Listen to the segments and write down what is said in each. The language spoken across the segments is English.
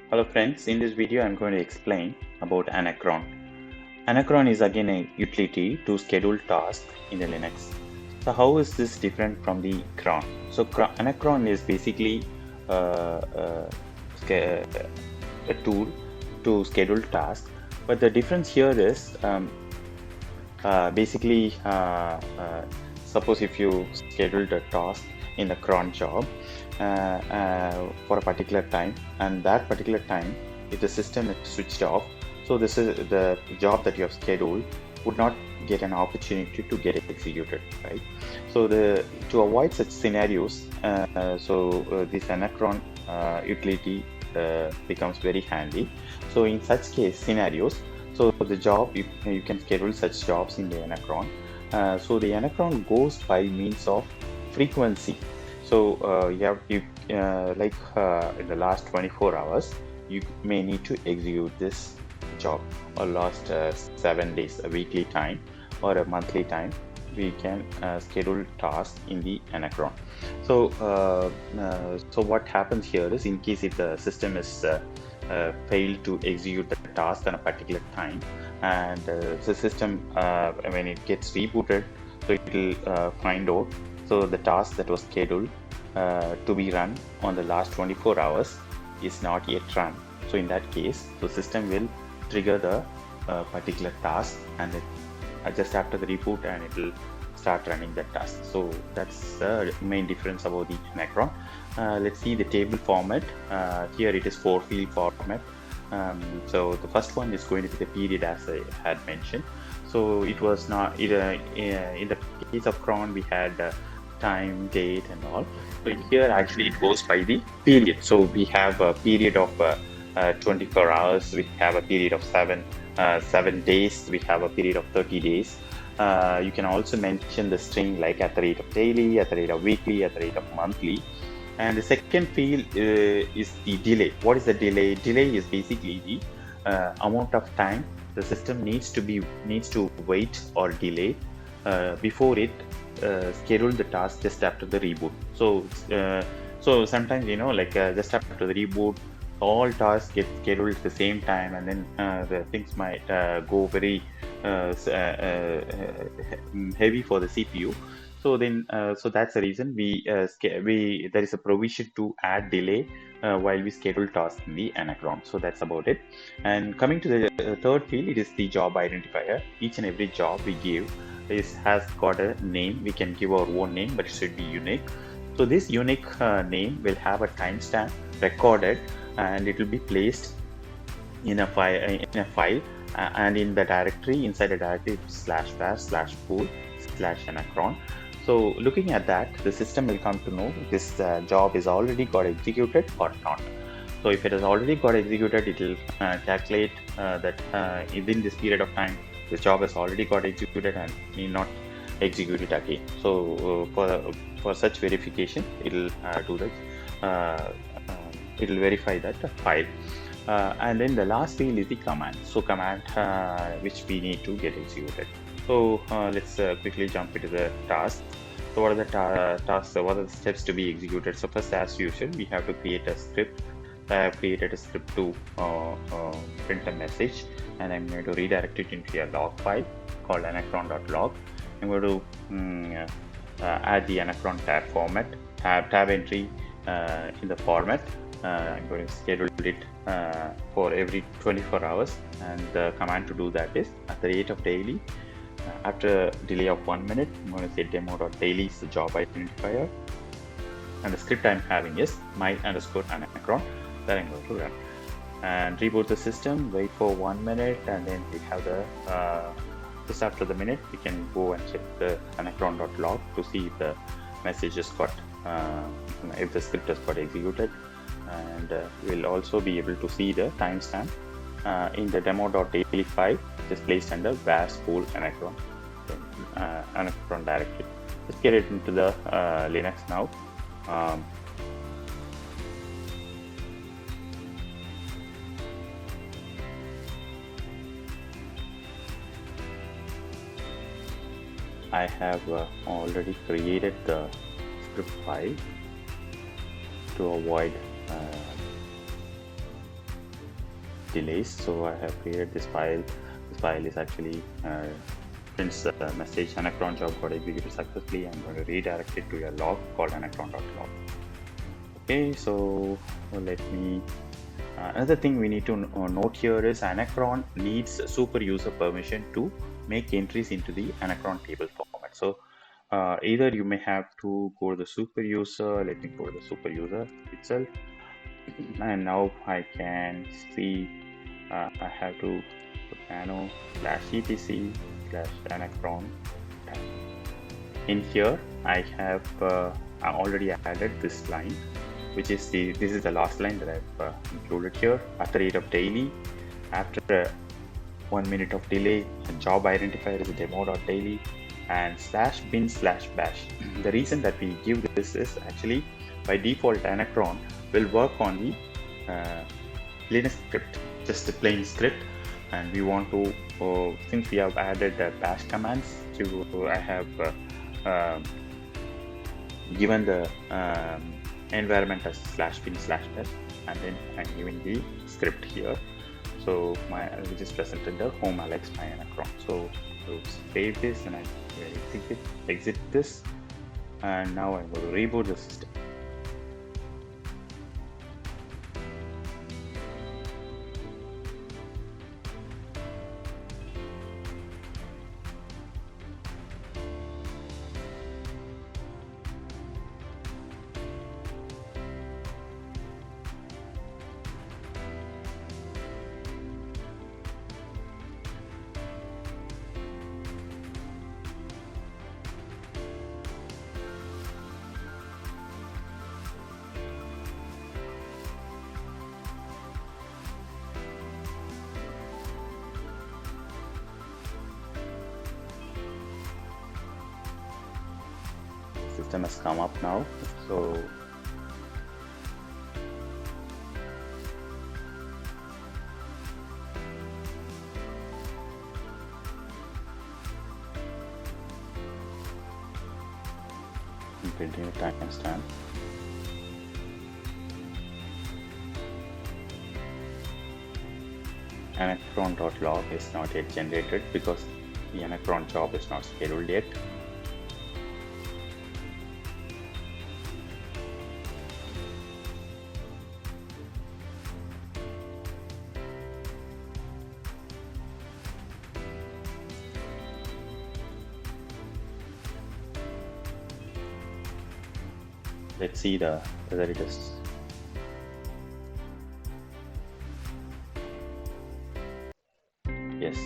Hello friends, in this video I'm going to explain about Anacron. Anacron is again a utility to schedule tasks in the Linux. So how is this different from the cron? So Anacron is basically uh, uh, a tool to schedule tasks, but the difference here is basically suppose if you scheduled a task in the cron job for a particular time, and that particular time if the system is switched off, so this is the job that you have scheduled would not get an opportunity to get executed, right? So the to avoid such scenarios, this Anacron utility becomes very handy. So in such case scenarios, so the job you can schedule such jobs in the Anacron. So the Anacron goes by means of frequency. So in the last 24 hours, you may need to execute this job, or last 7 days, a weekly time or a monthly time. We can schedule tasks in the Anacron. So what happens here is, in case if the system is failed to execute the task on a particular time, and the system when it gets rebooted, so it will find out, so the task that was scheduled to be run on the last 24 hours is not yet run. So in that case, the system will trigger the particular task, and just after the reboot, and it will start running that task. So that's the main difference about the Anacron. Let's see the table format. Here it is 4-field format. So the first one is going to be the period, as I had mentioned. So it was not in the case of cron, we had time, date, and all. So here actually it goes by the period. So we have a period of 24 hours. We have a period of 7 days. We have a period of 30 days. You can also mention the string like at the rate of daily, at the rate of weekly, at the rate of monthly. And the second field is the delay. What is the delay? Delay is basically the amount of time the system needs to wait or delay before it schedule the task just after the reboot. So sometimes just after the reboot, all tasks get scheduled at the same time, and then the things might go very heavy for the CPU. So that's the reason there is a provision to add delay while we schedule tasks in the Anacron. So that's about it. And coming to the third field, it is the job identifier. Each and every job we give has got a name. We can give our own name, but it should be unique. So this unique name will have a timestamp recorded, and it will be placed in a file, and in the directory, inside the directory /var/pool/Anacron. So looking at that, the system will come to know this job is already got executed or not. So if it has already got executed, it will calculate that within this period of time, this job has already got executed and need not execute it again. So for such verification, it will do that. It will verify that file. And then the last field is the command. So command which we need to get executed. So let's quickly jump into the task. So what are the tasks? What are the steps to be executed? So first, as usual, we have to create a script. I have created a script to print a message, and I'm going to redirect it into a log file called anacron.log. I'm going to add the Anacron tab format, tab entry in the format. I'm going to schedule it for every 24 hours, and the command to do that is at the rate of daily. After delay of 1 minute, I'm going to say demo.daily is the job identifier, and the script I'm having is my_Anacron that I'm going to run. And reboot the system, wait for 1 minute, and then we have the just after the minute, we can go and check the anacron.log to see if the message has got if the script has got executed, and we'll also be able to see the timestamp in the demo.daily file just placed under var/pool/Anacron Anacron directory. Let's get it into the Linux now. I have already created the script file to avoid delays. So I have created this file. This file is actually prints the message Anacron job got executed successfully. I'm going to redirect it to a log called anacron.log. Okay, so let me another thing we need to note here is Anacron needs super user permission to make entries into the Anacron table format. So either you may have to go to the super user. Let me go to the super user itself, and now I can see I have to put nano /etc /anacron. In here I have already added this line, which is this is the last line that I've included here. At the rate of daily, after 1 minute of delay, job identifier is demo.daily, and /bin/bash. The reason that we give this is actually by default Anacron will work on the Linux script, just a plain script, and we want to since we have added bash commands I have given the environment as /bin/bash, and then I'm giving the script here. So we just presented the home Alex my Anacron. So save this and I exit this, and now I'm going to reboot the system. System has come up now, so I'm printing a timestamp. Anacron.log is not yet generated because the Anacron job is not scheduled yet. Let's see whether it is. Yes,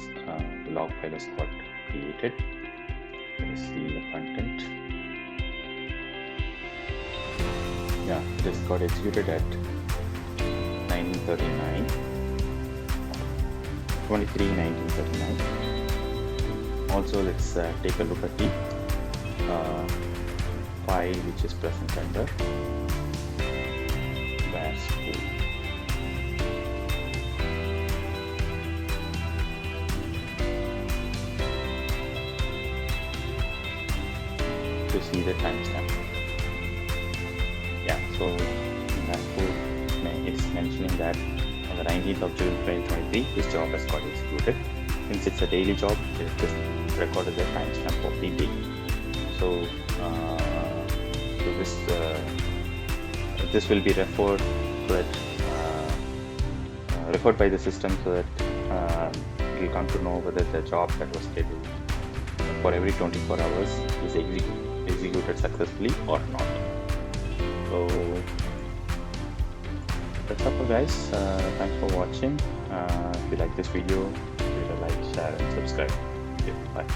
the log file is got created. Let's see the content. Yeah, it has got executed at 1939, 1939. Also, let's take a look at the file which is present under bash tool. To see the timestamp. Yeah, so that code is mentioning that on the 19th of June 2023 this job has got executed. Since it's a daily job, it is just recorded the timestamp of the day. So this will be referred by the system, so that it will come to know whether the job that was scheduled for every 24 hours is executed successfully or not. So that's all, guys. Thanks for watching. If you like this video, give it a like, share and subscribe. Okay, bye.